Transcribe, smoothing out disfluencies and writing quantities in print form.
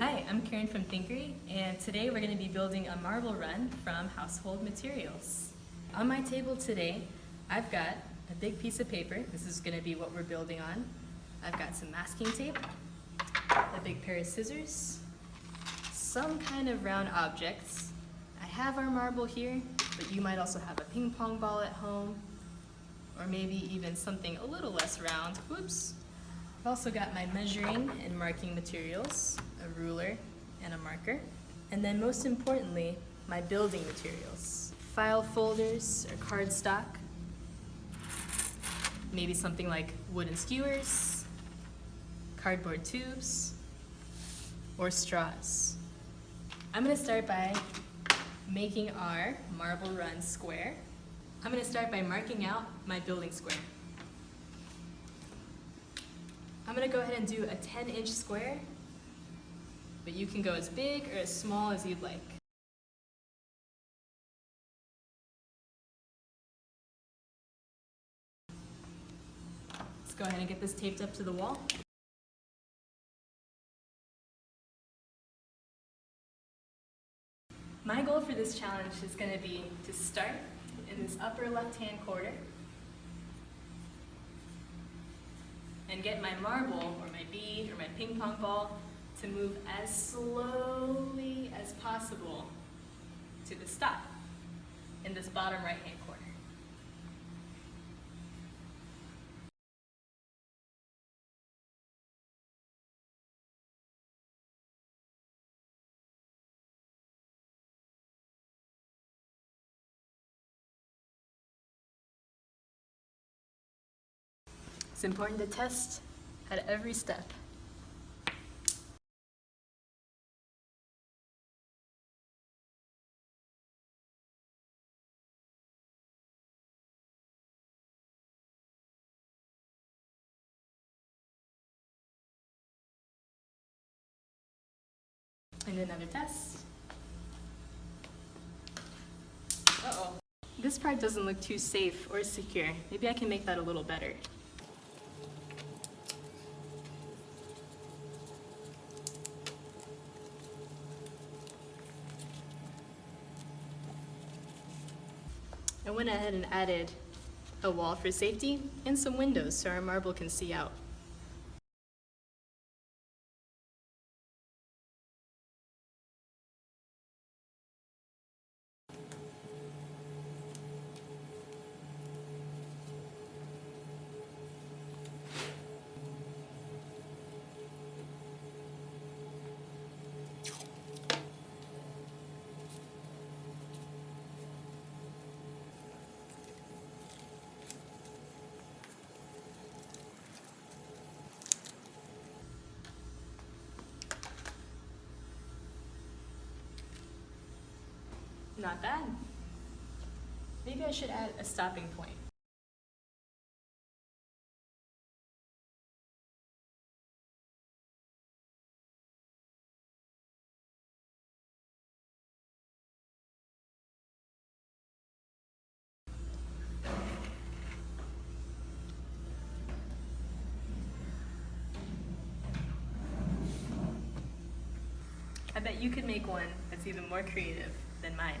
Hi, I'm Karen from Thinkery, and today we're going to be building a marble run from household materials. On my table today, I've got a big piece of paper. This is going to be what we're building on. I've got some masking tape, a big pair of scissors, some kind of round objects. I have our marble here, but you might also have a ping pong ball at home, or maybe even something a little less round. Whoops. I've also got my measuring and marking materials, a ruler and a marker, and then most importantly, my building materials. File folders or cardstock, maybe something like wooden skewers, cardboard tubes, or straws. I'm going to start by making our marble run square. I'm going to start by marking out my building square. I'm going to go ahead and do a 10-inch square, but you can go as big or as small as you'd like. Let's go ahead and get this taped up to the wall. My goal for this challenge is going to be to start in this upper left-hand corner and get my marble or my bead or my ping pong ball to move as slowly as possible to the stop in this bottom right-hand corner. It's important to test at every step. And another test. Uh-oh. This part doesn't look too safe or secure. Maybe I can make that a little better. I went ahead and added a wall for safety and some windows so our marble can see out. Not bad. Maybe I should add a stopping point. I bet you could make one that's even more creative than mine.